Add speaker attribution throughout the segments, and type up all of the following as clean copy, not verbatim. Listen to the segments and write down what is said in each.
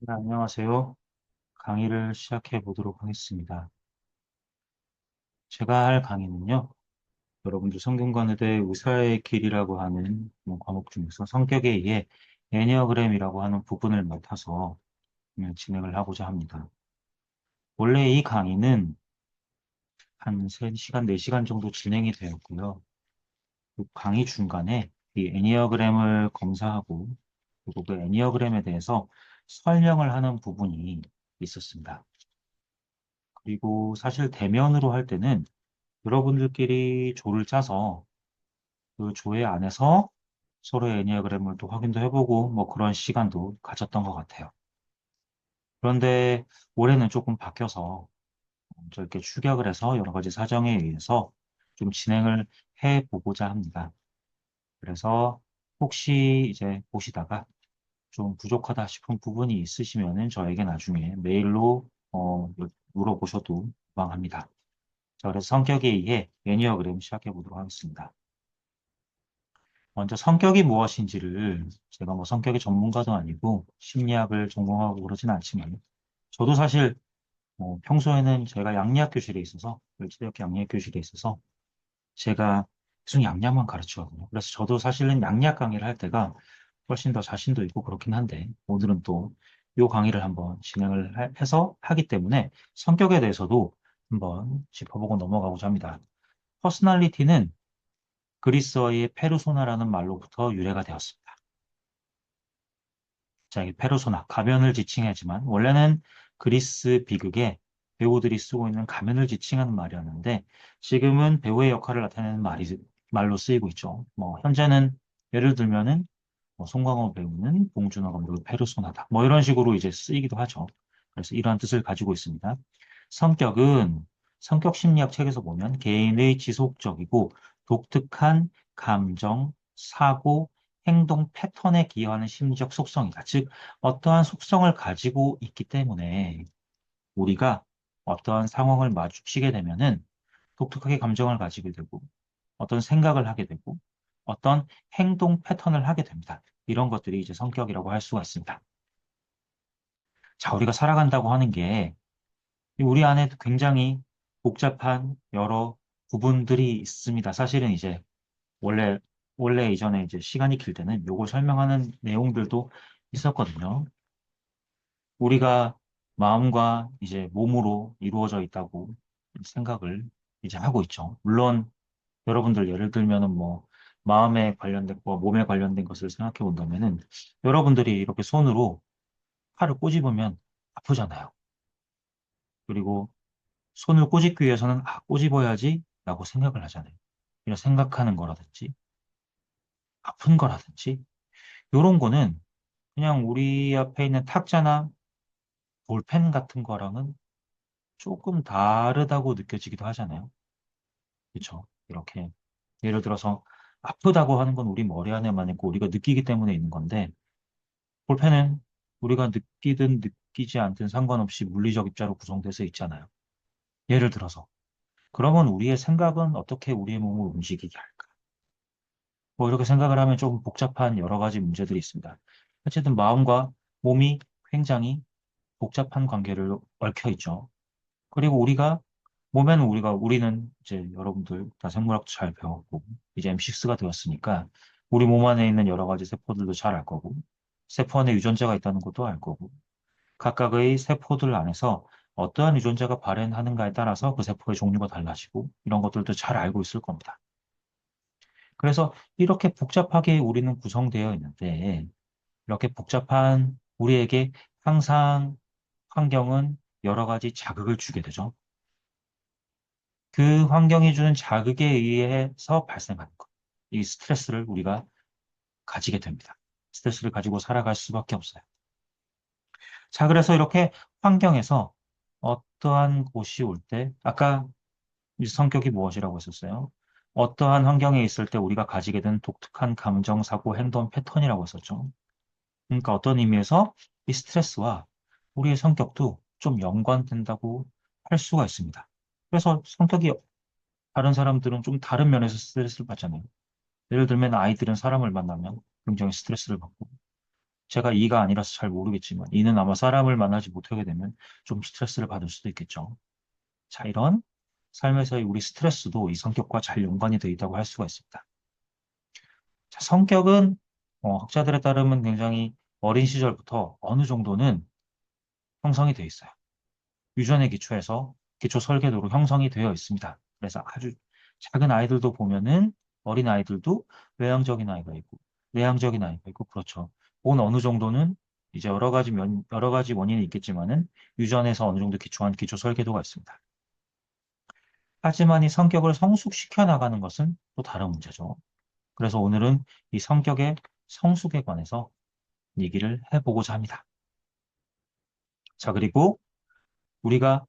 Speaker 1: 네, 안녕하세요. 강의를 시작해 보도록 하겠습니다. 제가 할 강의는요, 여러분들 성균관의대 의사의 길이라고 하는 과목 중에서 성격에 의해 애니어그램이라고 하는 부분을 맡아서 진행을 하고자 합니다. 원래 이 강의는 한 3시간, 4시간 정도 진행이 되었고요. 그 강의 중간에 이 애니어그램을 검사하고 그리고 그 애니어그램에 대해서 설명을 하는 부분이 있었습니다. 그리고 사실 대면으로 할 때는 여러분들끼리 조를 짜서 그 조회 안에서 서로의 애니아그램을 또 확인도 해보고 뭐 그런 시간도 가졌던 것 같아요. 그런데 올해는 조금 바뀌어서 먼저 이렇게 추격을 해서 여러 가지 사정에 의해서 좀 진행을 해보고자 합니다. 그래서 혹시 이제 보시다가 좀 부족하다 싶은 부분이 있으시면은 저에게 나중에 메일로 물어보셔도 무방합니다. 자, 그래서 성격에 의해 애니어그램 시작해 보도록 하겠습니다. 먼저 성격이 무엇인지를 제가 뭐 성격의 전문가도 아니고 심리학을 전공하고 그러진 않지만 저도 사실 평소에는 제가 양리학 교실에 있어서 을지대학교 양리학 교실에 있어서 제가 계속 양리학만 가르치거든요. 그래서 저도 사실은 양리학 강의를 할 때가 훨씬 더 자신도 있고 그렇긴 한데 오늘은 또 이 강의를 한번 진행을 해서 하기 때문에 성격에 대해서도 한번 짚어보고 넘어가고자 합니다. 퍼스널리티는 그리스어의 페르소나라는 말로부터 유래가 되었습니다. 자, 이 페르소나, 가면을 지칭하지만 원래는 그리스 비극에 배우들이 쓰고 있는 가면을 지칭하는 말이었는데 지금은 배우의 역할을 나타내는 말로 쓰이고 있죠. 뭐 현재는 예를 들면은 뭐 송강호 배우는 봉준호 감독의 페르소나다. 뭐 이런 식으로 이제 쓰이기도 하죠. 그래서 이러한 뜻을 가지고 있습니다. 성격은 성격 심리학 책에서 보면 개인의 지속적이고 독특한 감정, 사고, 행동 패턴에 기여하는 심리적 속성이다. 즉, 어떠한 속성을 가지고 있기 때문에 우리가 어떠한 상황을 마주치게 되면은 독특하게 감정을 가지게 되고 어떤 생각을 하게 되고 어떤 행동 패턴을 하게 됩니다. 이런 것들이 이제 성격이라고 할 수가 있습니다. 자, 우리가 살아간다고 하는 게 우리 안에 굉장히 복잡한 여러 부분들이 있습니다. 사실은 이제 원래, 원래 이전에 이제 시간이 길 때는 요걸 설명하는 내용들도 있었거든요. 우리가 마음과 이제 몸으로 이루어져 있다고 생각을 이제 하고 있죠. 물론 여러분들 예를 들면은 뭐 마음에 관련된 거, 몸에 관련된 것을 생각해 본다면은 여러분들이 이렇게 손으로 팔을 꼬집으면 아프잖아요. 그리고 손을 꼬집기 위해서는 꼬집어야지 라고 생각을 하잖아요. 이런 생각하는 거라든지 아픈 거라든지 이런 거는 그냥 우리 앞에 있는 탁자나 볼펜 같은 거랑은 조금 다르다고 느껴지기도 하잖아요. 그렇죠? 이렇게 예를 들어서 아프다고 하는 건 우리 머리 안에만 있고 우리가 느끼기 때문에 있는 건데 볼펜은 우리가 느끼든 느끼지 않든 상관없이 물리적 입자로 구성돼서 있잖아요. 예를 들어서 그러면 우리의 생각은 어떻게 우리의 몸을 움직이게 할까? 뭐 이렇게 생각을 하면 조금 복잡한 여러 가지 문제들이 있습니다. 어쨌든 마음과 몸이 굉장히 복잡한 관계를 얽혀 있죠. 그리고 우리는 이제 여러분들 다 생물학도 잘 배웠고, 이제 M6가 되었으니까, 우리 몸 안에 있는 여러 가지 세포들도 잘 알 거고, 세포 안에 유전자가 있다는 것도 알 거고, 각각의 세포들 안에서 어떠한 유전자가 발현하는가에 따라서 그 세포의 종류가 달라지고, 이런 것들도 잘 알고 있을 겁니다. 그래서 이렇게 복잡하게 우리는 구성되어 있는데, 이렇게 복잡한 우리에게 항상 환경은 여러 가지 자극을 주게 되죠. 그 환경이 주는 자극에 의해서 발생하는 것. 이 스트레스를 우리가 가지게 됩니다. 스트레스를 가지고 살아갈 수밖에 없어요. 자, 그래서 이렇게 환경에서 어떠한 곳이 올 때, 아까 이 성격이 무엇이라고 했었어요? 어떠한 환경에 있을 때 우리가 가지게 된 독특한 감정, 사고, 행동 패턴이라고 했었죠. 그러니까 어떤 의미에서 이 스트레스와 우리의 성격도 좀 연관된다고 할 수가 있습니다. 그래서 성격이 다른 사람들은 좀 다른 면에서 스트레스를 받잖아요. 예를 들면 아이들은 사람을 만나면 굉장히 스트레스를 받고 제가 E가 아니라서 잘 모르겠지만 E는 아마 사람을 만나지 못하게 되면 좀 스트레스를 받을 수도 있겠죠. 자, 이런 삶에서의 우리 스트레스도 이 성격과 잘 연관이 되어 있다고 할 수가 있습니다. 자, 성격은 학자들에 따르면 굉장히 어린 시절부터 어느 정도는 형성이 되어 있어요. 유전의 기초에서 기초 설계도로 형성이 되어 있습니다. 그래서 아주 작은 아이들도 보면은 어린 아이들도 외향적인 아이가 있고 내향적인 아이가 있고 그렇죠. 그건 어느 정도는 이제 여러 가지 원인이 있겠지만은 유전에서 어느 정도 기초한 기초 설계도가 있습니다. 하지만 이 성격을 성숙시켜 나가는 것은 또 다른 문제죠. 그래서 오늘은 이 성격의 성숙에 관해서 얘기를 해보고자 합니다. 자, 그리고 우리가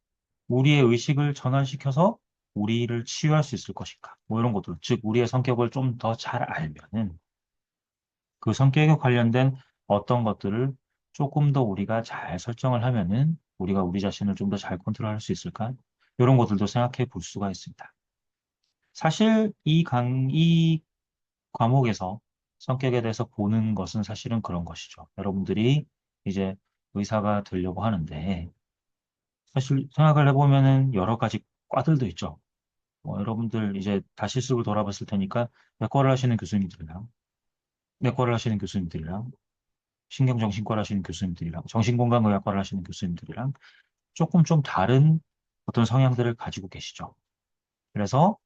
Speaker 1: 우리의 의식을 전환시켜서 우리를 치유할 수 있을 것인가? 뭐 이런 것들. 즉, 우리의 성격을 좀 더 잘 알면은 그 성격에 관련된 어떤 것들을 조금 더 우리가 잘 설정을 하면은 우리가 우리 자신을 좀 더 잘 컨트롤할 수 있을까? 이런 것들도 생각해 볼 수가 있습니다. 사실 이 과목에서 성격에 대해서 보는 것은 사실은 그런 것이죠. 여러분들이 이제 의사가 되려고 하는데 사실 생각을 해보면은 여러 가지 과들도 있죠. 여러분들 이제 다시 쑥을 돌아봤을 테니까 내과를 하시는 교수님들이랑 내과를 하시는 교수님들이랑 신경정신과를 하시는 교수님들이랑 정신건강의학과를 하시는 교수님들이랑 조금 좀 다른 어떤 성향들을 가지고 계시죠. 그래서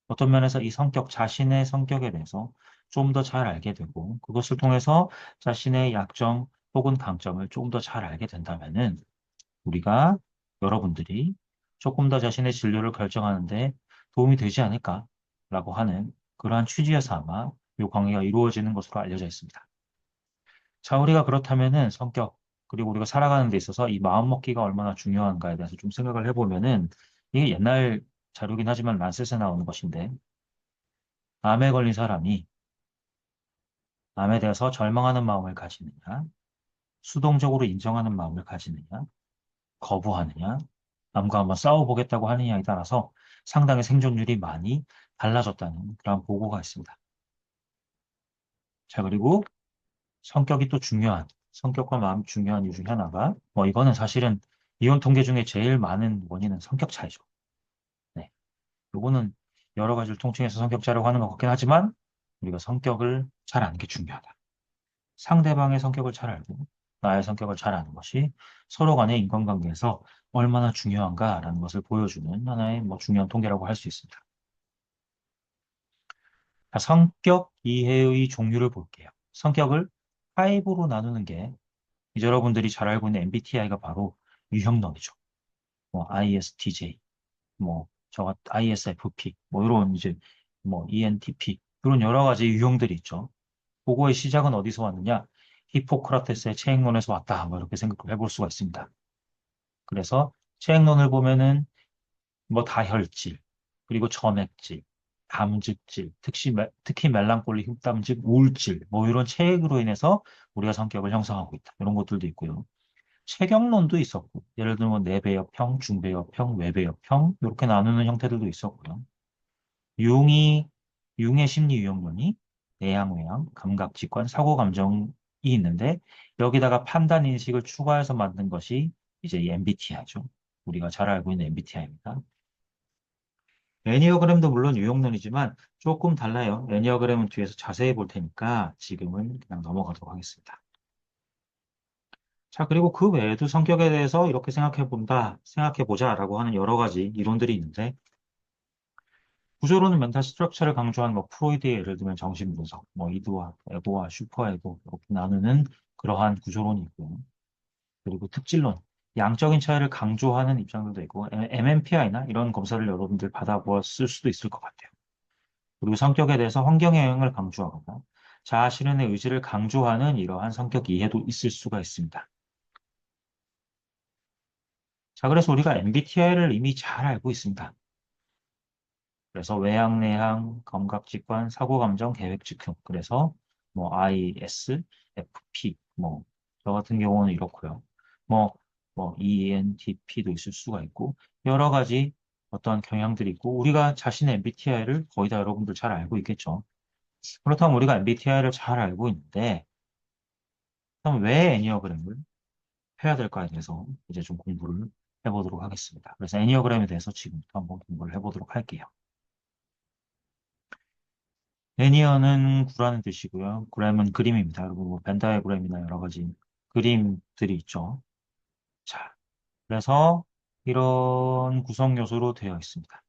Speaker 1: 어떤 면에서 이 성격, 자신의 성격에 대해서 좀 더 잘 알게 되고 그것을 통해서 자신의 약점 혹은 강점을 조금 더 잘 알게 된다면은 우리가 여러분들이 조금 더 자신의 진로를 결정하는데 도움이 되지 않을까라고 하는 그러한 취지에서 아마 이 강의가 이루어지는 것으로 알려져 있습니다. 자, 우리가 그렇다면은 성격, 그리고 우리가 살아가는 데 있어서 이 마음먹기가 얼마나 중요한가에 대해서 좀 생각을 해보면은 이게 옛날 자료긴 하지만 란셋에 나오는 것인데 암에 걸린 사람이 암에 대해서 절망하는 마음을 가지느냐, 수동적으로 인정하는 마음을 가지느냐, 거부하느냐, 남과 한번 싸워보겠다고 하느냐에 따라서 상당히 생존율이 많이 달라졌다는 그런 보고가 있습니다. 자, 그리고 성격이 또 중요한, 성격과 마음이 중요한 이유 중에 하나가, 이거는 사실은 이혼 통계 중에 제일 많은 원인은 성격 차이죠. 네. 요거는 여러 가지를 통칭해서 성격 차이라고 하는 것 같긴 하지만, 우리가 성격을 잘 아는 게 중요하다. 상대방의 성격을 잘 알고, 나의 성격을 잘 아는 것이 서로 간의 인간관계에서 얼마나 중요한가라는 것을 보여주는 하나의 중요한 통계라고 할 수 있습니다. 자, 성격 이해의 종류를 볼게요. 성격을 타입으로 나누는 게 이제 여러분들이 잘 알고 있는 MBTI가 바로 유형론이죠. ISTJ, ISFP, 이런 이제 ENTP 이런 여러 가지 유형들이 있죠. 그거의 시작은 어디서 왔느냐? 히포크라테스의 체행론에서 왔다. 이렇게 생각을 해볼 수가 있습니다. 그래서 체행론을 보면은 다혈질, 그리고 점액질, 담즙질, 특히 멜랑콜리, 흑담즙, 우울질, 이런 체액으로 인해서 우리가 성격을 형성하고 있다. 이런 것들도 있고요. 체격론도 있었고, 예를 들면 내배역형, 중배역형, 외배역형 이렇게 나누는 형태들도 있었고요. 융이 융의 심리 유형론이 내향, 외향, 감각, 직관, 사고, 감정이 있는데 여기다가 판단 인식을 추가해서 만든 것이 이제 이 MBTI죠. 우리가 잘 알고 있는 MBTI입니다. 애니어그램도 물론 유형론이지만 조금 달라요. 애니어그램은 뒤에서 자세히 볼 테니까 지금은 그냥 넘어가도록 하겠습니다. 자, 그리고 그 외에도 성격에 대해서 이렇게 생각해 보자라고 하는 여러 가지 이론들이 있는데 구조로는 멘탈 스트럭처를 강조한 프로이드의 예를 들면 정신분석, 이드와 에고와 슈퍼에고 이렇게 나누는 그러한 구조론이 있고요. 그리고 특질론, 양적인 차이를 강조하는 입장들도 있고 MMPI나 이런 검사를 여러분들 받아보았을 수도 있을 것 같아요. 그리고 성격에 대해서 환경의 영향을 강조하거나 자아 실현의 의지를 강조하는 이러한 성격 이해도 있을 수가 있습니다. 자, 그래서 우리가 MBTI를 이미 잘 알고 있습니다. 그래서 외향, 내향, 감각직관, 사고감정, 계획즉흥. 그래서 IS, FP, 저 같은 경우는 이렇고요. ENTP도 있을 수가 있고 여러 가지 어떤 경향들이 있고 우리가 자신의 MBTI를 거의 다 여러분들 잘 알고 있겠죠. 그렇다면 우리가 MBTI를 잘 알고 있는데 그럼 왜 애니어그램을 해야 될까에 대해서 이제 좀 공부를 해보도록 하겠습니다. 그래서 애니어그램에 대해서 지금부터 한번 공부를 해보도록 할게요. 애니어는 구라는 뜻이고요. 그램은 그림입니다. 여러분 뭐 벤다이그램이나 여러 가지 그림들이 있죠. 자, 그래서 이런 구성 요소로 되어 있습니다.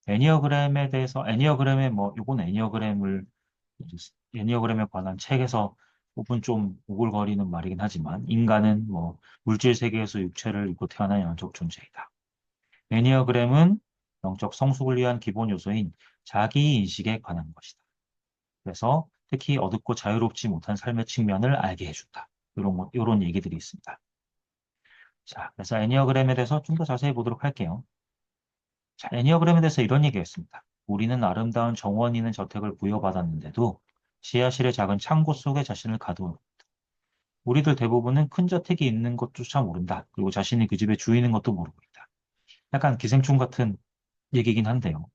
Speaker 1: 애니어그램에 대해서 애니어그램의 뭐 요건 애니어그램에 관한 책에서 부분 좀 오글거리는 말이긴 하지만 인간은 뭐 물질 세계에서 육체를 입고 태어난 영적 존재이다. 애니어그램은 영적 성숙을 위한 기본 요소인 자기 인식에 관한 것이다. 그래서 특히 어둡고 자유롭지 못한 삶의 측면을 알게 해준다. 이런 얘기들이 있습니다. 자, 그래서 애니어그램에 대해서 좀 더 자세히 보도록 할게요. 자, 애니어그램에 대해서 이런 얘기였습니다. 우리는 아름다운 정원 있는 저택을 부여받았는데도 지하실의 작은 창고 속에 자신을 가두어 우리들 대부분은 큰 저택이 있는 것조차 모른다. 그리고 자신이 그 집의 주인인 것도 모르고 있다. 약간 기생충 같은 얘기긴 한데요.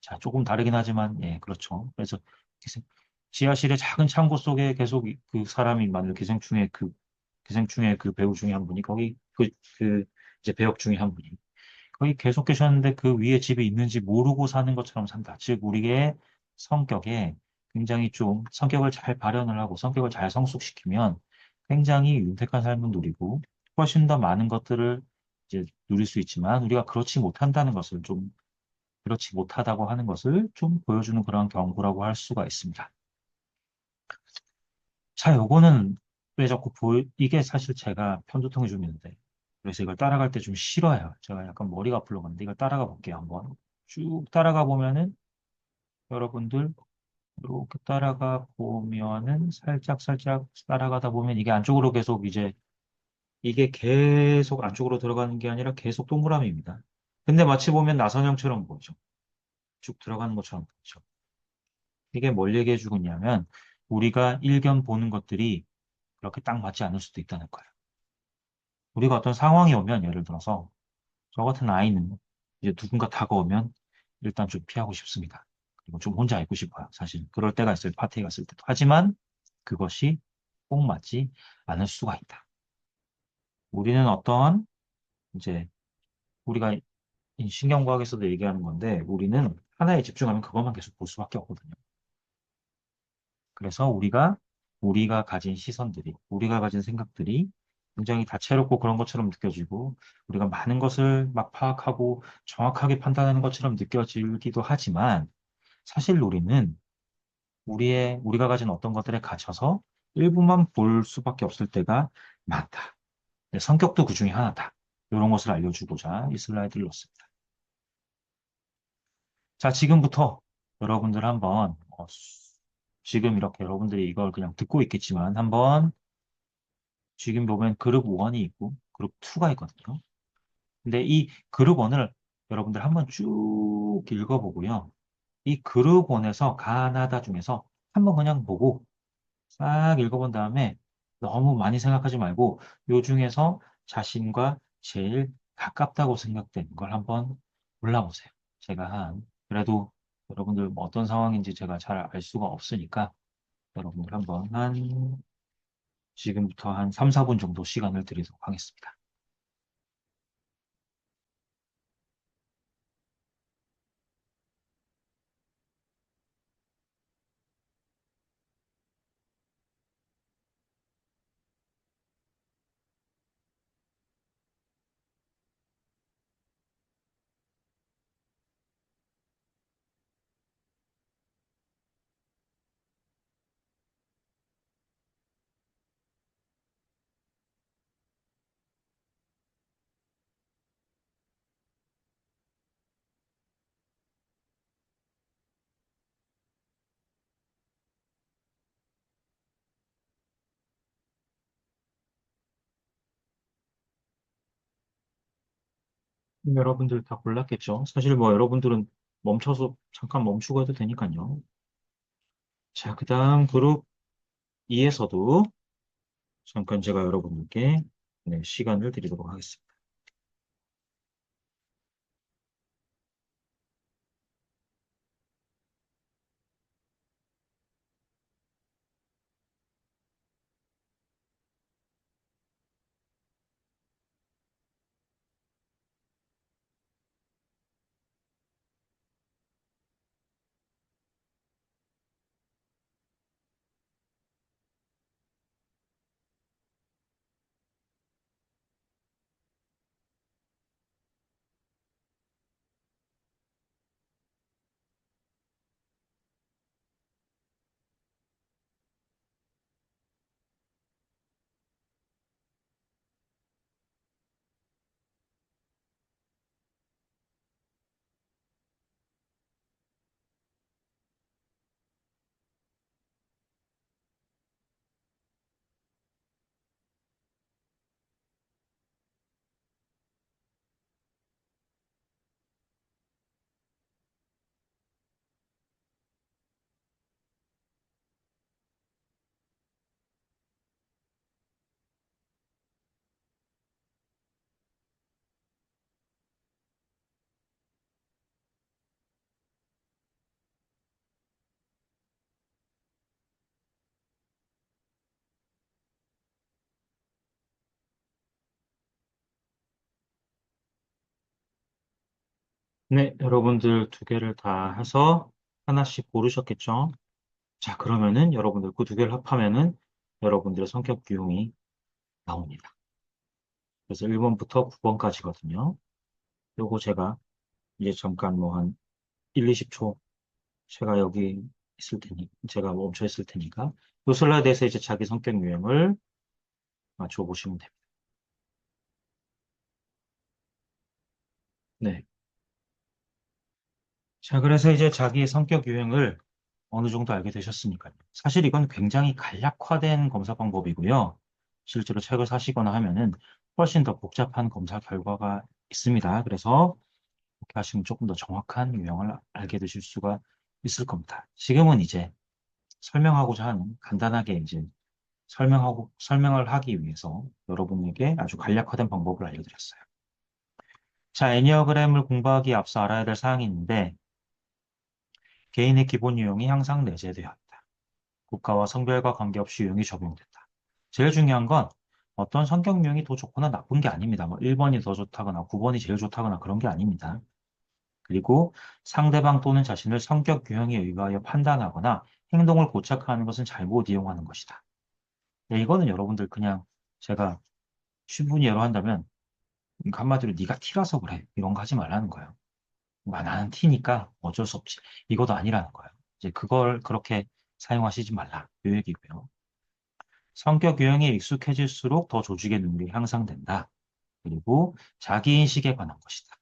Speaker 1: 자, 조금 다르긴 하지만, 예, 그렇죠. 그래서 기생, 지하실의 작은 창고 속에 계속 그 사람이 만든 기생충의 그 배우 중에 한 분이 그, 이제 배역 중에 한 분이 거기 계속 계셨는데 그 위에 집이 있는지 모르고 사는 것처럼 산다. 즉, 우리의 성격에 굉장히 좀 성격을 잘 발현을 하고 성격을 잘 성숙시키면 굉장히 윤택한 삶을 누리고 훨씬 더 많은 것들을 이제 누릴 수 있지만 우리가 그렇지 못하다고 하는 것을 좀 보여주는 그런 경고라고 할 수가 있습니다. 자, 요거는 왜 자꾸 이게 사실 제가 편두통이 좀 있는데 그래서 이걸 따라갈 때 좀 싫어요. 제가 약간 머리가 아플러 가는데 이걸 따라가 볼게요. 한번 쭉 따라가 보면은 여러분들 이렇게 따라가 보면은 살짝 살짝 따라가다 보면 이게 계속 안쪽으로 들어가는 게 아니라 계속 동그라미입니다. 근데 마치 보면 나선형처럼 보이죠. 쭉 들어가는 것처럼 보이죠. 이게 뭘 얘기해 주고 있냐면 우리가 일견 보는 것들이 그렇게 딱 맞지 않을 수도 있다는 거예요. 우리가 어떤 상황이 오면 예를 들어서 저 같은 아이는 이제 누군가 다가오면 일단 좀 피하고 싶습니다. 그리고 좀 혼자 있고 싶어요. 사실 그럴 때가 있어요. 파티에 갔을 때도. 하지만 그것이 꼭 맞지 않을 수가 있다. 우리는 어떠한 이제 우리가 이 신경과학에서도 얘기하는 건데 우리는 하나에 집중하면 그것만 계속 볼 수밖에 없거든요. 그래서 우리가 가진 시선들이, 우리가 가진 생각들이 굉장히 다채롭고 그런 것처럼 느껴지고, 우리가 많은 것을 막 파악하고 정확하게 판단하는 것처럼 느껴지기도 하지만, 사실 우리는 우리가 가진 어떤 것들에 갇혀서 일부만 볼 수밖에 없을 때가 많다. 내 성격도 그 중에 하나다. 이런 것을 알려주고자 이 슬라이드를 넣습니다. 자, 지금부터 여러분들 한번, 지금 이렇게 여러분들이 이걸 그냥 듣고 있겠지만, 한번 지금 보면 그룹 1이 있고 그룹 2가 있거든요. 근데 이 그룹 1을 여러분들 한번 쭉 읽어보고요. 이 그룹 1에서 가나다 중에서 한번 그냥 보고 싹 읽어본 다음에 너무 많이 생각하지 말고 요 중에서 자신과 제일 가깝다고 생각되는 걸 한번 골라보세요. 그래도 여러분들 뭐 어떤 상황인지 제가 잘 알 수가 없으니까 여러분들 한번 지금부터 한 3, 4분 정도 시간을 드리도록 하겠습니다. 여러분들 다 골랐겠죠? 사실 뭐 여러분들은 멈춰서 잠깐 멈추고 해도 되니까요. 자, 그 다음 그룹 2에서도 잠깐 제가 여러분께 네, 시간을 드리도록 하겠습니다. 네, 여러분들 두 개를 다 해서 하나씩 고르셨겠죠? 자, 그러면은 여러분들 그 두 개를 합하면은 여러분들의 성격 유형이 나옵니다. 그래서 1번부터 9번까지거든요. 요거 제가 이제 잠깐 뭐 한 1, 20초 제가 여기 있을 테니, 제가 멈춰 있을 테니까 요 슬라이드에서 이제 자기 성격 유형을 맞춰 보시면 됩니다. 네. 자, 그래서 이제 자기의 성격 유형을 어느 정도 알게 되셨으니까요. 사실 이건 굉장히 간략화된 검사 방법이고요. 실제로 책을 사시거나 하면은 훨씬 더 복잡한 검사 결과가 있습니다. 그래서 이렇게 하시면 조금 더 정확한 유형을 알게 되실 수가 있을 겁니다. 지금은 이제 설명하고자 하는 간단하게 이제 설명을 하기 위해서 여러분에게 아주 간략화된 방법을 알려드렸어요. 자, 애니어그램을 공부하기 에 앞서 알아야 될 사항이 있는데 개인의 기본 유형이 항상 내재되어 있다. 국가와 성별과 관계없이 유형이 적용된다. 제일 중요한 건 어떤 성격 유형이 더 좋거나 나쁜 게 아닙니다. 뭐 1번이 더 좋다거나 9번이 제일 좋다거나 그런 게 아닙니다. 그리고 상대방 또는 자신을 성격 유형에 의하여 판단하거나 행동을 고착화하는 것은 잘못 이용하는 것이다. 네, 이거는 여러분들 그냥 제가 충분히 예로 한다면 한마디로 네가 T라서 그래 이런 거 하지 말라는 거예요. 나는 T니까 어쩔 수 없지. 이것도 아니라는 거예요. 이제 그걸 그렇게 사용하시지 말라. 이 얘기고요. 성격 유형에 익숙해질수록 더 조직의 능력이 향상된다. 그리고 자기인식에 관한 것이다.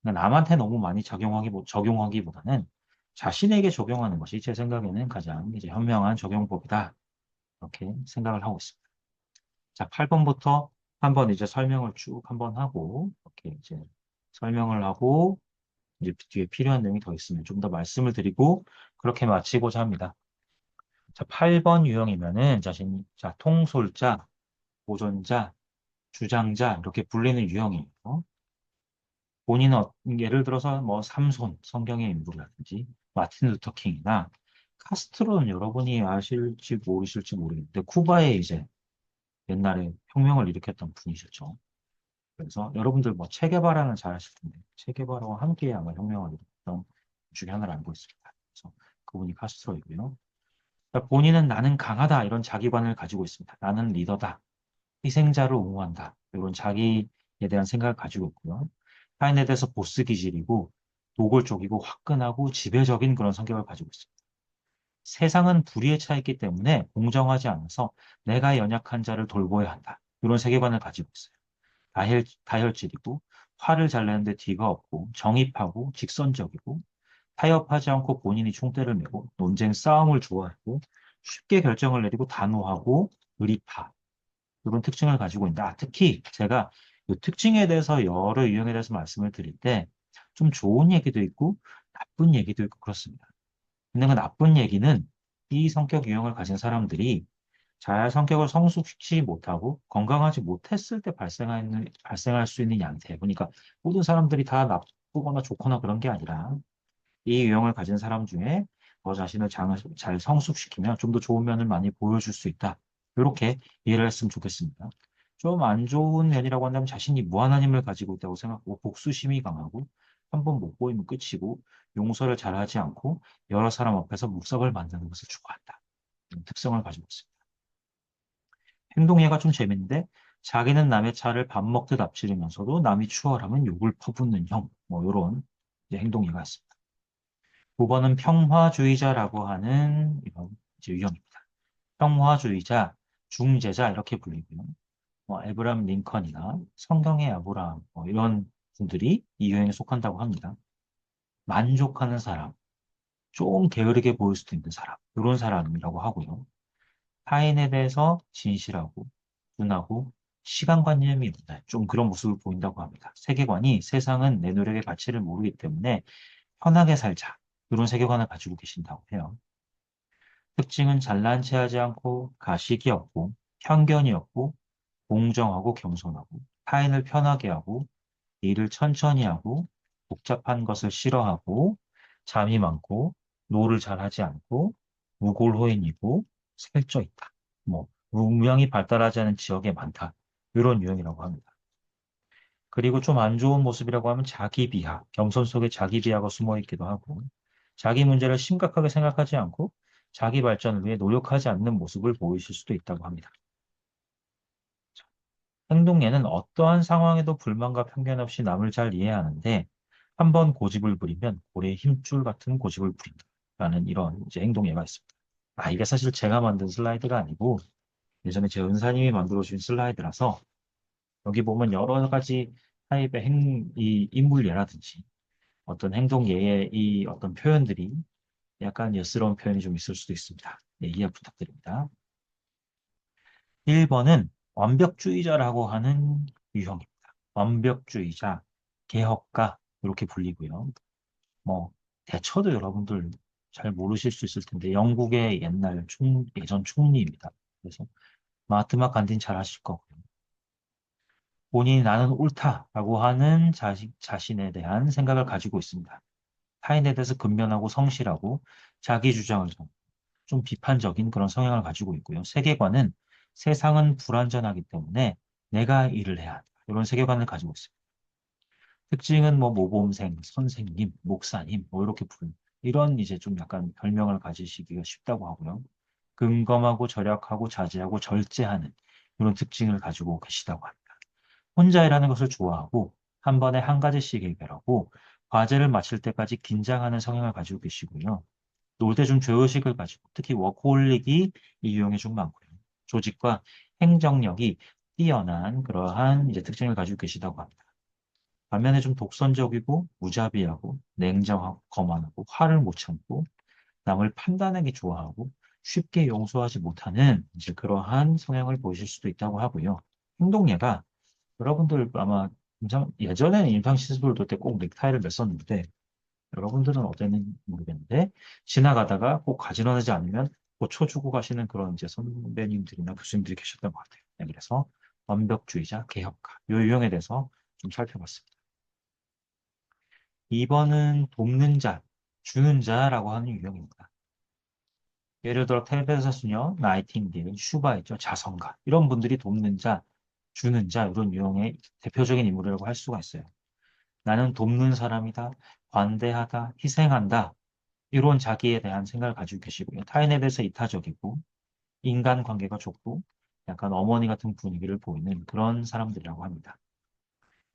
Speaker 1: 그러니까 남한테 너무 많이 적용하기보다는 자신에게 적용하는 것이 제 생각에는 가장 이제 현명한 적용법이다. 이렇게 생각을 하고 있습니다. 자, 8번부터 한번 이제 설명을 쭉 한번 하고, 이렇게 이제 설명을 하고, 이제 뒤에 필요한 내용이 더 있으면 좀 더 말씀을 드리고, 그렇게 마치고자 합니다. 자, 8번 유형이면은 자, 통솔자, 보존자, 주장자, 이렇게 불리는 유형이에요. 본인은 예를 들어서 뭐 삼손, 성경의 인물이라든지, 마틴 루터 킹이나 카스트로는 여러분이 아실지 모르실지 모르겠는데, 쿠바에 이제 옛날에 혁명을 일으켰던 분이셨죠. 그래서 여러분들 뭐 체게바라는 잘 아실 텐데 체게바라와 함께 아마 혁명을 일으켰던 중에 하나를 알고 있습니다. 그래서 그분이 카스트로이고요. 그러니까 본인은 나는 강하다 이런 자기관을 가지고 있습니다. 나는 리더다. 희생자를 옹호한다. 이런 자기에 대한 생각을 가지고 있고요. 타인에 대해서 보스 기질이고 노골적이고 화끈하고 지배적인 그런 성격을 가지고 있습니다. 세상은 불의에 차 있기 때문에 공정하지 않아서 내가 연약한 자를 돌보아야 한다. 이런 세계관을 가지고 있어요. 다혈질이고 화를 잘 내는데 뒤가 없고 정입하고 직선적이고 타협하지 않고 본인이 총대를 메고 논쟁 싸움을 좋아하고 쉽게 결정을 내리고 단호하고 의리파 이런 특징을 가지고 있다. 특히 제가 이 특징에 대해서 여러 유형에 대해서 말씀을 드릴 때 좀 좋은 얘기도 있고 나쁜 얘기도 있고 그렇습니다. 근데 그 나쁜 얘기는 이 성격 유형을 가진 사람들이 잘 성격을 성숙시키지 못하고 건강하지 못했을 때 발생할 수 있는 양태. 그러니까 모든 사람들이 다 나쁘거나 좋거나 그런 게 아니라 이 유형을 가진 사람 중에 너 자신을 잘 성숙시키면 좀 더 좋은 면을 많이 보여줄 수 있다. 이렇게 이해를 했으면 좋겠습니다. 좀 안 좋은 면이라고 한다면 자신이 무한한 힘을 가지고 있다고 생각하고 복수심이 강하고 한 번 못 보이면 끝이고 용서를 잘하지 않고 여러 사람 앞에서 묵sab을 만드는 것을 추구한다. 이런 특성을 가지고 있습니다. 행동예가 좀 재밌는데 자기는 남의 차를 밥 먹듯 앞지르면서도 남이 추월하면 욕을 퍼붓는 형. 뭐 이런 행동예가 있습니다. 9번은 평화주의자라고 하는 이런 이제 유형입니다. 평화주의자, 중재자 이렇게 불리고요. 뭐 에브라임 링컨이나 성경의 아브라함 뭐 이런 분들이 이 유형에 속한다고 합니다. 만족하는 사람, 좀 게으르게 보일 수도 있는 사람, 이런 사람이라고 하고요. 타인에 대해서 진실하고 둔하고 시간관념이 있다. 좀 그런 모습을 보인다고 합니다. 세계관이 세상은 내 노력의 가치를 모르기 때문에 편하게 살자. 이런 세계관을 가지고 계신다고 해요. 특징은 잘난 체하지 않고 가식이 없고 편견이 없고 공정하고 겸손하고 타인을 편하게 하고 일을 천천히 하고 복잡한 것을 싫어하고 잠이 많고 노를 잘하지 않고 무골호인이고 살쪄 있다. 뭐 문명이 발달하지 않은 지역에 많다. 이런 유형이라고 합니다. 그리고 좀 안 좋은 모습이라고 하면 자기 비하, 겸손 속에 자기 비하가 숨어 있기도 하고, 자기 문제를 심각하게 생각하지 않고 자기 발전을 위해 노력하지 않는 모습을 보이실 수도 있다고 합니다. 행동예는 어떠한 상황에도 불만과 편견 없이 남을 잘 이해하는데, 한번 고집을 부리면 고래의 힘줄 같은 고집을 부린다라는 이런 이제 행동예가 있습니다. 이게 사실 제가 만든 슬라이드가 아니고 예전에 제 은사님이 만들어 주신 슬라이드라서 여기 보면 여러 가지 타입의 이 인물예라든지 어떤 행동예의 이 어떤 표현들이 약간 예스러운 표현이 좀 있을 수도 있습니다. 네, 이해 부탁드립니다. 1번은 완벽주의자라고 하는 유형입니다. 완벽주의자, 개혁가 이렇게 불리고요. 뭐 대처도 여러분들 잘 모르실 수 있을 텐데 영국의 옛날 예전 총리입니다. 그래서 마하트마 간디는 잘 아실 거고요. 본인이 나는 옳다라고 하는 자신에 대한 생각을 가지고 있습니다. 타인에 대해서 근면하고 성실하고 자기 주장을 좀 비판적인 그런 성향을 가지고 있고요. 세계관은 세상은 불완전하기 때문에 내가 일을 해야 한다. 이런 세계관을 가지고 있습니다. 특징은 뭐 모범생, 선생님, 목사님 뭐 이렇게 부르는 이런 이제 좀 약간 별명을 가지시기가 쉽다고 하고요. 근검하고 절약하고 자제하고 절제하는 이런 특징을 가지고 계시다고 합니다. 혼자 일하는 것을 좋아하고 한 번에 한 가지씩 해결하고 과제를 마칠 때까지 긴장하는 성향을 가지고 계시고요. 놀 때 좀 죄의식을 가지고 특히 워커홀릭이 이 유형에 좀 많고요. 조직과 행정력이 뛰어난 그러한 이제 특징을 가지고 계시다고 합니다. 반면에 좀 독선적이고 무자비하고 냉정하고 거만하고 화를 못 참고 남을 판단하기 좋아하고 쉽게 용서하지 못하는 이제 그러한 성향을 보이실 수도 있다고 하고요. 행동예가 여러분들 아마 예전에는 임상 시술을 돌 때 꼭 넥타이를 맸었는데 여러분들은 어땠는지 모르겠는데 지나가다가 꼭 가지런하지 않으면 고쳐 주고 가시는 그런 이제 선배님들이나 교수님들이 계셨던 것 같아요. 네, 그래서 완벽주의자, 개혁가 이 유형에 대해서 좀 살펴봤습니다. 2번은 돕는 자, 주는 자라고 하는 유형입니다. 예를 들어 테레사 수녀, 나이팅게일, 슈바 있죠, 자선가 이런 분들이 돕는 자, 주는 자 이런 유형의 대표적인 인물이라고 할 수가 있어요. 나는 돕는 사람이다, 관대하다, 희생한다 이런 자기에 대한 생각을 가지고 계시고요. 타인에 대해서 이타적이고 인간관계가 좋고 약간 어머니 같은 분위기를 보이는 그런 사람들이라고 합니다.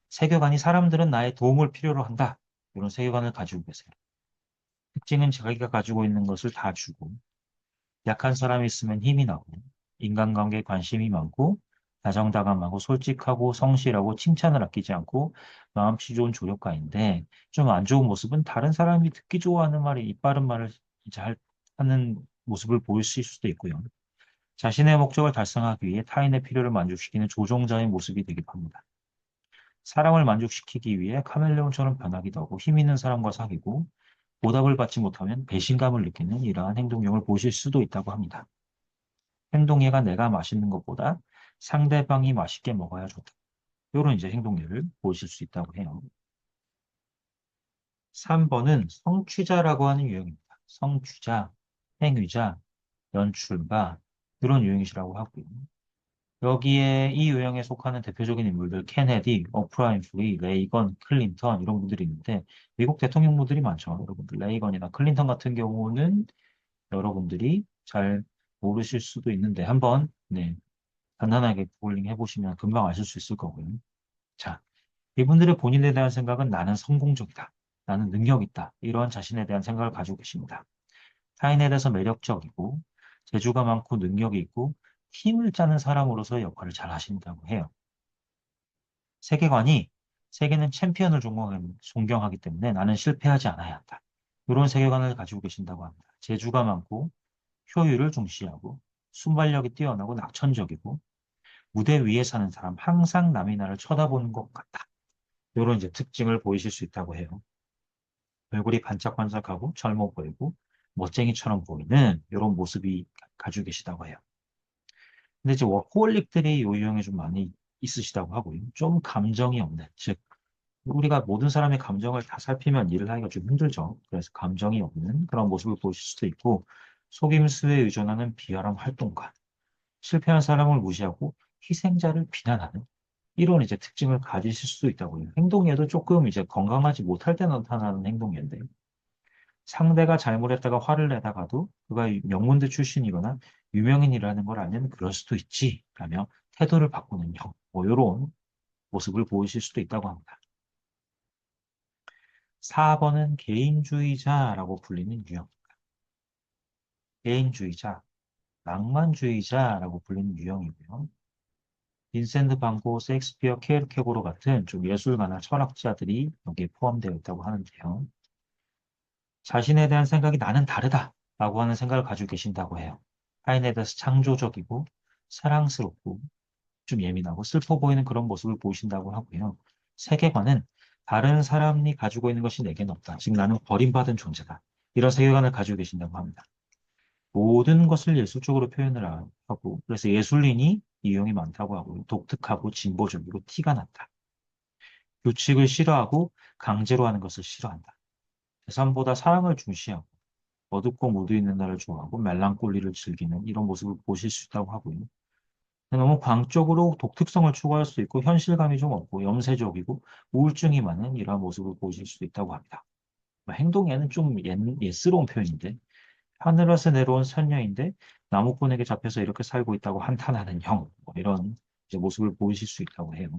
Speaker 1: 세계관이 사람들은 나의 도움을 필요로 한다. 이런 세계관을 가지고 계세요. 특징은 자기가 가지고 있는 것을 다 주고 약한 사람이 있으면 힘이 나고 인간관계에 관심이 많고 다정다감하고 솔직하고 성실하고 칭찬을 아끼지 않고 마음씨 좋은 조력가인데 좀 안 좋은 모습은 다른 사람이 듣기 좋아하는 말이 입 바른 말을 잘 하는 모습을 보일 수도 있고요. 자신의 목적을 달성하기 위해 타인의 필요를 만족시키는 조종자의 모습이 되기도 합니다. 사람을 만족시키기 위해 카멜레온처럼 변하기도 하고 힘 있는 사람과 사귀고 보답을 받지 못하면 배신감을 느끼는 이러한 행동력을 보실 수도 있다고 합니다. 행동예가 내가 맛있는 것보다 상대방이 맛있게 먹어야 좋다. 이런 이제 행동예를 보실 수 있다고 해요. 3번은 성취자라고 하는 유형입니다. 성취자, 행위자, 연출가 이런 유형이시라고 하고요. 여기에 이 유형에 속하는 대표적인 인물들 케네디, 오프라 윈프리, 레이건, 클린턴 이런 분들이 있는데 미국 대통령분들이 많죠. 여러분들 레이건이나 클린턴 같은 경우는 여러분들이 잘 모르실 수도 있는데 한번 네, 간단하게 구글링 해보시면 금방 아실 수 있을 거고요. 자, 이분들의 본인에 대한 생각은 나는 성공적이다. 나는 능력 있다. 이러한 자신에 대한 생각을 가지고 계십니다. 타인에 대해서 매력적이고 재주가 많고 능력이 있고 팀을 짜는 사람으로서 역할을 잘 하신다고 해요. 세계관이 세계는 챔피언을 존경하기 때문에 나는 실패하지 않아야 한다. 이런 세계관을 가지고 계신다고 합니다. 재주가 많고 효율을 중시하고 순발력이 뛰어나고 낙천적이고 무대 위에 사는 사람 항상 남이 나를 쳐다보는 것 같다. 이런 이제 특징을 보이실 수 있다고 해요. 얼굴이 반짝반짝하고 젊어 보이고 멋쟁이처럼 보이는 이런 모습이 가지고 계시다고 해요. 근데 이제 워커홀릭들이 이 유형이 좀 많이 있으시다고 하고요. 좀 감정이 없는, 즉 우리가 모든 사람의 감정을 다 살피면 일을 하기가 좀 힘들죠. 그래서 감정이 없는 그런 모습을 보실 수도 있고 속임수에 의존하는 비열한 활동가, 실패한 사람을 무시하고 희생자를 비난하는 이런 이제 특징을 가지실 수 있다고요. 행동에도 조금 이제 건강하지 못할 때 나타나는 행동인데 상대가 잘못했다가 화를 내다가도 그가 명문대 출신이거나 유명인이라는 걸 알면 그럴 수도 있지 라며 태도를 바꾸는 형, 뭐 이런 모습을 보이실 수도 있다고 합니다. 4번은 개인주의자라고 불리는 유형. 개인주의자, 낭만주의자라고 불리는 유형이고요. 빈센트 반 고, 셰익스피어, 케르케고르 같은 좀 예술가나 철학자들이 여기에 포함되어 있다고 하는데요. 자신에 대한 생각이 나는 다르다라고 하는 생각을 가지고 계신다고 해요. 타인에 대해서 창조적이고 사랑스럽고 좀 예민하고 슬퍼 보이는 그런 모습을 보이신다고 하고요. 세계관은 다른 사람이 가지고 있는 것이 내게는 없다. 즉 나는 버림받은 존재다. 이런 세계관을 가지고 계신다고 합니다. 모든 것을 예술적으로 표현을 하고 그래서 예술인이 이용이 많다고 하고요. 독특하고 진보적이고 티가 난다. 규칙을 싫어하고 강제로 하는 것을 싫어한다. 재산보다 사랑을 중시하고 어둡고 무드 있는 날을 좋아하고 멜랑콜리를 즐기는 이런 모습을 보실 수 있다고 하고요. 너무 광적으로 독특성을 추구할 수 있고 현실감이 좀 없고 염세적이고 우울증이 많은 이러한 모습을 보실 수도 있다고 합니다. 행동에는 좀 예스러운 표현인데 하늘에서 내려온 선녀인데 나무꾼에게 잡혀서 이렇게 살고 있다고 한탄하는 형, 뭐 이런 이제 모습을 보이실 수 있다고 해요.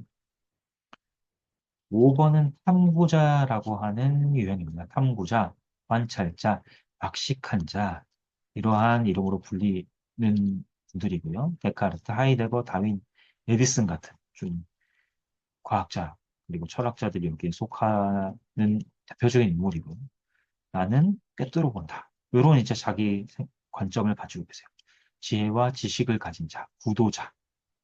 Speaker 1: 5번은 탐구자라고 하는 유형입니다. 탐구자, 관찰자, 박식한 자, 이러한 이름으로 불리는 분들이고요. 데카르트, 하이데거, 다윈, 에디슨 같은 좀 과학자, 그리고 철학자들이 여기에 속하는 대표적인 인물이고, 나는 꿰뚫어 본다. 이런 이제 자기 관점을 가지고 계세요. 지혜와 지식을 가진 자, 구도자,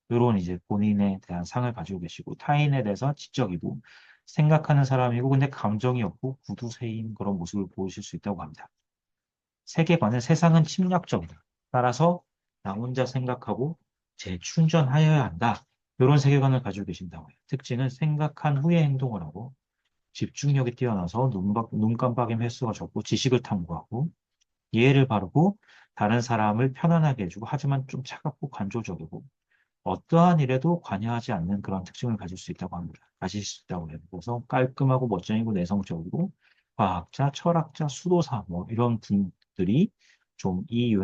Speaker 1: 이런 이제 본인에 대한 상을 가지고 계시고 타인에 대해서 지적이고 생각하는 사람이고 근데 감정이 없고 구두쇠인 그런 모습을 보이실 수 있다고 합니다. 세계관은 세상은 침략적이다. 따라서 나 혼자 생각하고 재충전하여야 한다. 이런 세계관을 가지고 계신다고 해요. 특징은 생각한 후에 행동을 하고 집중력이 뛰어나서 눈 깜빡임 횟수가 적고 지식을 탐구하고 이해를 바르고 다른 사람을 편안하게 해주고 하지만 좀 차갑고 관조적이고 어떠한 일에도 관여하지 않는 그런 특징을 가질 수 있다고 합니다. 가질 수 있다고 해요. 그래서 깔끔하고 멋쟁이고 내성적이고 과학자, 철학자, 수도사 뭐 이런 분들이 좀 이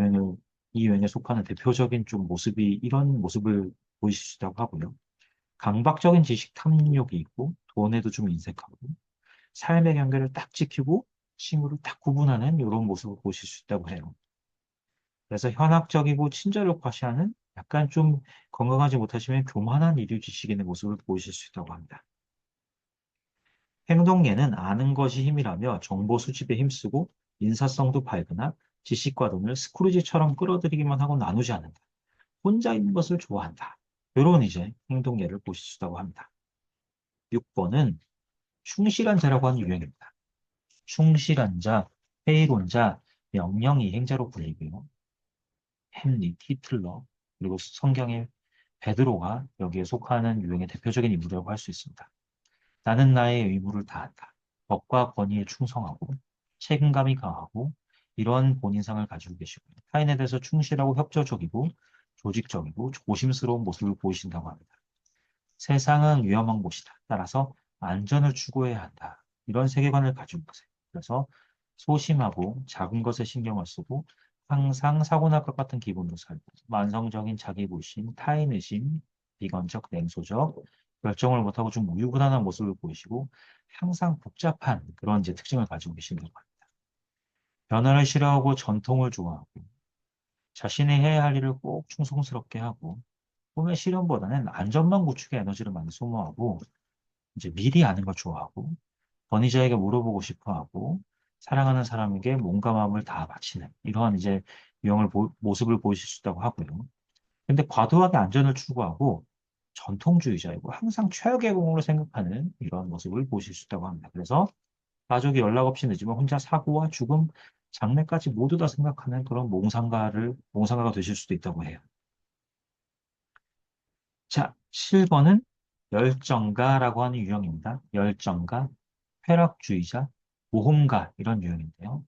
Speaker 1: 유행에 속하는 대표적인 좀 모습이 이런 모습을 보이실 수 있다고 하고요. 강박적인 지식 탐욕이 있고 돈에도 좀 인색하고 삶의 경계를 딱 지키고 친구를 딱 구분하는 이런 모습을 보실 수 있다고 해요. 그래서 현학적이고 친절을 과시하는 약간 좀 건강하지 못하시면 교만한 이류 지식인의 모습을 보이실 수 있다고 합니다. 행동예는 아는 것이 힘이라며 정보 수집에 힘쓰고 인사성도 밝으나 지식과 돈을 스크루지처럼 끌어들이기만 하고 나누지 않는다. 혼자 있는 것을 좋아한다. 이런 이제 행동예를 보실 수 있다고 합니다. 6번은 충실한 자라고 하는 유형입니다. 충실한 자, 회의론자, 명령이행자로 불리고요. 햄릿, 히틀러, 그리고 성경의 베드로가 여기에 속하는 유형의 대표적인 인물이라고 할 수 있습니다. 나는 나의 의무를 다한다. 법과 권위에 충성하고 책임감이 강하고 이런 본인상을 가지고 계시고 타인에 대해서 충실하고 협조적이고 조직적이고 조심스러운 모습을 보이신다고 합니다. 세상은 위험한 곳이다. 따라서 안전을 추구해야 한다. 이런 세계관을 가지고 계세요. 그래서 소심하고 작은 것에 신경을 쓰고 항상 사고 날 것 같은 기분으로 살고 만성적인 자기불신, 타인의심, 비관적, 냉소적, 결정을 못하고 좀 우유부단한 모습을 보이시고 항상 복잡한 그런 이제 특징을 가지고 계신다고 합니다. 변화를 싫어하고 전통을 좋아하고 자신이 해야 할 일을 꼭 충성스럽게 하고 꿈의 실현보다는 안전만 구축에 에너지를 많이 소모하고 이제 미리 아는 걸 좋아하고 권위자에게 물어보고 싶어 하고 사랑하는 사람에게 몸과 마음을 다 바치는 이러한 이제 모습을 보이실 수 있다고 하고요. 근데 과도하게 안전을 추구하고 전통주의자이고 항상 최악의 경우로 생각하는 이런 모습을 보실 수 있다고 합니다. 그래서 가족이 연락 없이 늦으면 혼자 사고와 죽음, 장래까지 모두 다 생각하는 그런 몽상가가 되실 수도 있다고 해요. 자, 7번은 열정가라고 하는 유형입니다. 열정가, 쾌락주의자, 모험가 이런 유형인데요.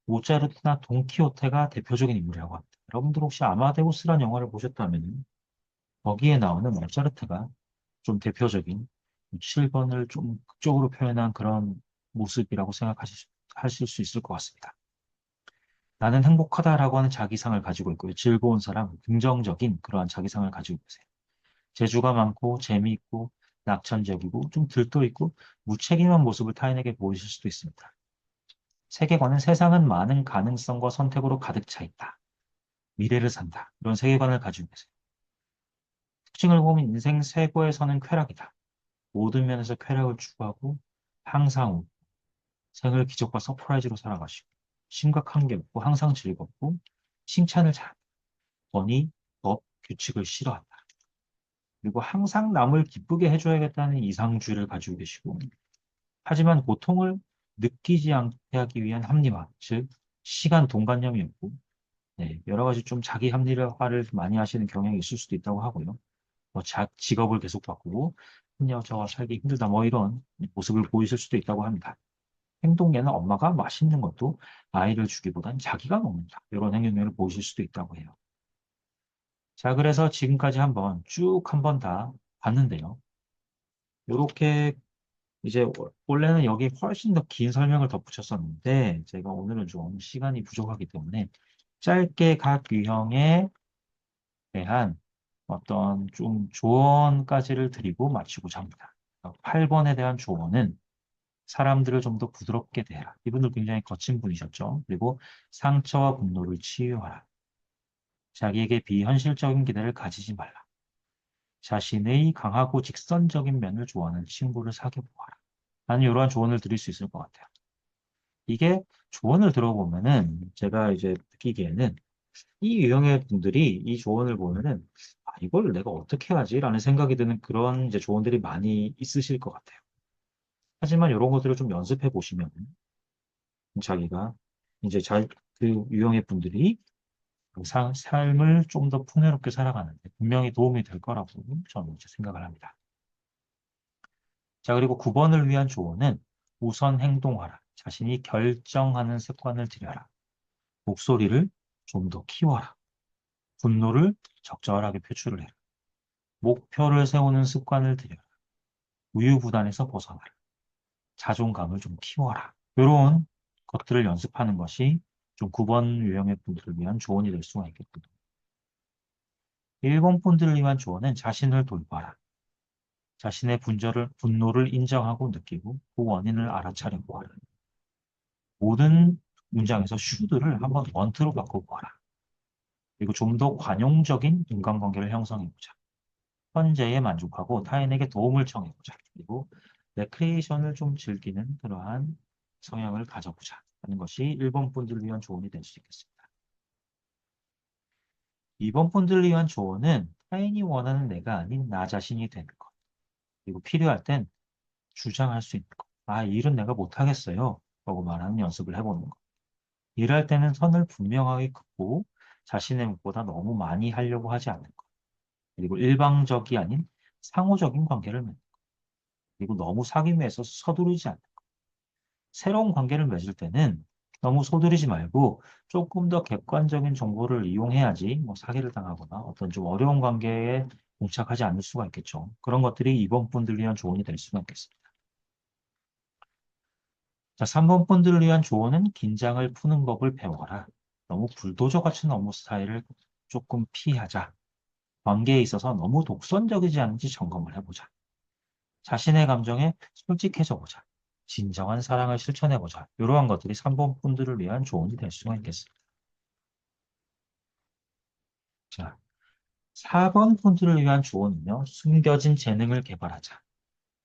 Speaker 1: 모차르트나 돈키호테가 대표적인 인물이라고 합니다. 여러분들 혹시 아마데우스라는 영화를 보셨다면 거기에 나오는 모차르트가 좀 대표적인 7번을 좀 극적으로 표현한 그런 모습이라고 하실 수 있을 것 같습니다. 나는 행복하다라고 하는 자기상을 가지고 있고요. 즐거운 사람, 긍정적인 그러한 자기상을 가지고 계세요. 재주가 많고 재미있고 낙천적이고 좀 들떠 있고 무책임한 모습을 타인에게 보이실 수도 있습니다. 세계관은 세상은 많은 가능성과 선택으로 가득 차 있다. 미래를 산다. 이런 세계관을 가지고 계세요. 특징을 보면 인생 최고에서는 쾌락이다. 모든 면에서 쾌락을 추구하고 항상 웃고 생을 기적과 서프라이즈로 살아가시고 심각한 게 없고 항상 즐겁고 칭찬을 잘한다. 권위, 법, 규칙을 싫어한다. 그리고 항상 남을 기쁘게 해줘야겠다는 이상주의를 가지고 계시고 하지만 고통을 느끼지 않게 하기 위한 합리화, 즉 시간 동관념이 없고 네, 여러 가지 좀 자기 합리화를 많이 하시는 경향이 있을 수도 있다고 하고요. 뭐 직업을 계속 바꾸고 저와 살기 힘들다 뭐 이런 모습을 보이실 수도 있다고 합니다. 행동에는 엄마가 맛있는 것도 아이를 주기보단 자기가 먹는다. 이런 행동을 보이실 수도 있다고 해요. 자, 그래서 지금까지 한번 다 봤는데요. 이렇게 이제 원래는 여기 훨씬 더 긴 설명을 덧붙였었는데 제가 오늘은 좀 시간이 부족하기 때문에 짧게 각 유형에 대한 어떤 좀 조언까지를 드리고 마치고자 합니다. 8번에 대한 조언은 사람들을 좀 더 부드럽게 대해라. 이분들 굉장히 거친 분이셨죠. 그리고 상처와 분노를 치유하라. 자기에게 비현실적인 기대를 가지지 말라. 자신의 강하고 직선적인 면을 좋아하는 친구를 사귀어 보아라. 나는 이러한 조언을 드릴 수 있을 것 같아요. 이게 조언을 들어보면은 제가 이제 느끼기에는 이 유형의 분들이 이 조언을 보면은 아, 이걸 내가 어떻게 하지라는 생각이 드는 그런 이제 조언들이 많이 있으실 것 같아요. 하지만 이런 것들을 좀 연습해 보시면 자기가 이제 그 유형의 분들이 그 삶을 좀 더 풍요롭게 살아가는데 분명히 도움이 될 거라고 저는 이제 생각을 합니다. 자, 그리고 9번을 위한 조언은 우선 행동하라. 자신이 결정하는 습관을 들여라. 목소리를 좀 더 키워라. 분노를 적절하게 표출을 해라. 목표를 세우는 습관을 들여라. 우유부단에서 벗어나라. 자존감을 좀 키워라. 이런 것들을 연습하는 것이 좀 9번 유형의 분들을 위한 조언이 될 수가 있겠군요. 1번 분들을 위한 조언은 자신을 돌봐라. 자신의 분노를 인정하고 느끼고 그 원인을 알아차리고 하라. 모든 문장에서 슈드를 한번 원트로 바꿔보아라. 그리고 좀 더 관용적인 인간관계를 형성해보자. 현재에 만족하고 타인에게 도움을 청해보자. 그리고 레크리에이션을 좀 즐기는 그러한 성향을 가져보자. 하는 것이 1번 분들을 위한 조언이 될 수 있겠습니다. 2번 분들을 위한 조언은 타인이 원하는 내가 아닌 나 자신이 되는 것. 그리고 필요할 땐 주장할 수 있는 것. 아, 이 일은 내가 못하겠어요. 라고 말하는 연습을 해보는 것. 일할 때는 선을 분명하게 긋고 자신의 목보다 너무 많이 하려고 하지 않는 것. 그리고 일방적이 아닌 상호적인 관계를 맺는 것. 그리고 너무 사귐에서 서두르지 않는 것. 새로운 관계를 맺을 때는 너무 서두르지 말고 조금 더 객관적인 정보를 이용해야지 뭐 사기를 당하거나 어떤 좀 어려운 관계에 봉착하지 않을 수가 있겠죠. 그런 것들이 이번 분들 위한 조언이 될 수가 있겠습니다. 자, 3번 분들을 위한 조언은 긴장을 푸는 법을 배워라. 너무 불도저 같은 업무 스타일을 조금 피하자. 관계에 있어서 너무 독선적이지 않은지 점검을 해보자. 자신의 감정에 솔직해져 보자. 진정한 사랑을 실천해 보자. 이러한 것들이 3번 분들을 위한 조언이 될 수가 있겠습니다. 자, 4번 분들을 위한 조언은요. 숨겨진 재능을 개발하자.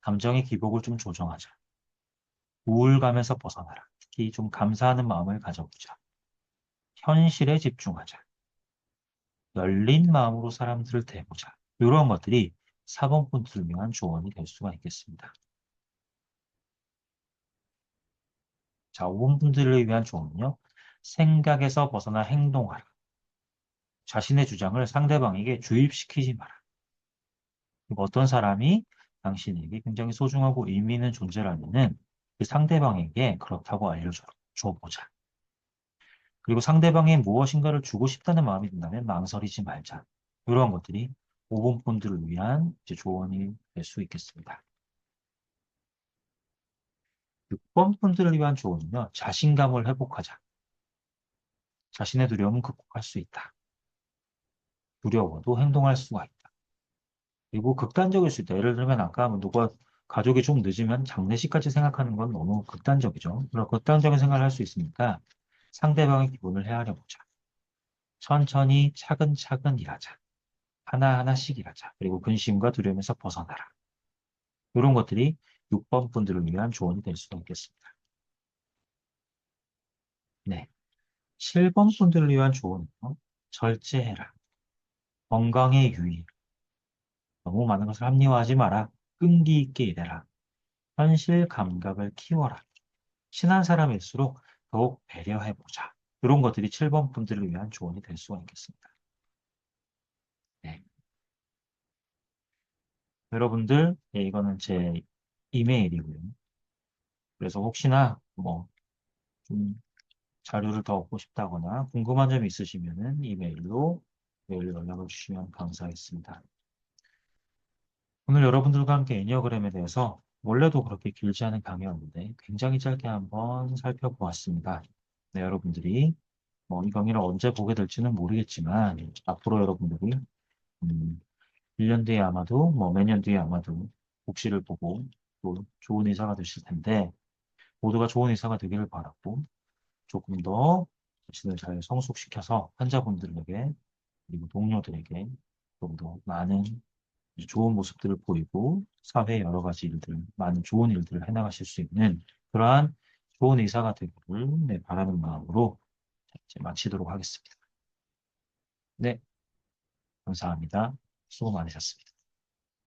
Speaker 1: 감정의 기복을 좀 조정하자. 우울감에서 벗어나라. 특히 좀 감사하는 마음을 가져보자. 현실에 집중하자. 열린 마음으로 사람들을 대보자. 이러한 것들이 4번 분들을 위한 조언이 될 수가 있겠습니다. 자, 5번 분들을 위한 조언은요. 생각에서 벗어나 행동하라. 자신의 주장을 상대방에게 주입시키지 마라. 그리고 어떤 사람이 당신에게 굉장히 소중하고 의미 있는 존재라면은 그 상대방에게 그렇다고 알려줘보자. 그리고 상대방에 무엇인가를 주고 싶다는 마음이 든다면 망설이지 말자. 이러한 것들이 5번 분들을 위한 이제 조언이 될 수 있겠습니다. 6번 분들을 위한 조언은요, 자신감을 회복하자. 자신의 두려움은 극복할 수 있다. 두려워도 행동할 수가 있다. 그리고 극단적일 수 있다. 예를 들면 아까 뭐 누가 가족이 좀 늦으면 장례식까지 생각하는 건 너무 극단적이죠. 그런 극단적인 생각을 할 수 있으니까 상대방의 기분을 헤아려 보자. 천천히 차근차근 일하자. 하나하나씩 일하자. 그리고 근심과 두려움에서 벗어나라. 이런 것들이 6번 분들을 위한 조언이 될 수가 있겠습니다. 네. 7번 분들을 위한 조언은요. 절제해라. 건강에 유의. 너무 많은 것을 합리화하지 마라. 끈기 있게 일해라. 현실 감각을 키워라. 친한 사람일수록 더욱 배려해보자. 이런 것들이 7번 분들을 위한 조언이 될 수가 있겠습니다. 네. 여러분들, 예, 이거는 제 이메일이고요. 그래서 혹시나 뭐 좀 자료를 더 얻고 싶다거나 궁금한 점이 있으시면은 이메일로 메일 연락을 주시면 감사하겠습니다. 오늘 여러분들과 함께 애니어그램에 대해서 원래도 그렇게 길지 않은 강의였는데 굉장히 짧게 한번 살펴보았습니다. 네, 여러분들이 이 강의를 언제 보게 될지는 모르겠지만 앞으로 여러분들이 1년 뒤에 아마도 몇 년 뒤에 아마도 복시를 보고 또 좋은 의사가 되실 텐데 모두가 좋은 의사가 되기를 바라고 조금 더 자신을 잘 성숙시켜서 환자분들에게 그리고 동료들에게 좀 더 많은 좋은 모습들을 보이고 사회 여러 가지 일들, 많은 좋은 일들을 해나가실 수 있는 그러한 좋은 의사가 되기를 네, 바라는 마음으로 이제 마치도록 하겠습니다. 네, 감사합니다. 수고 많으셨습니다.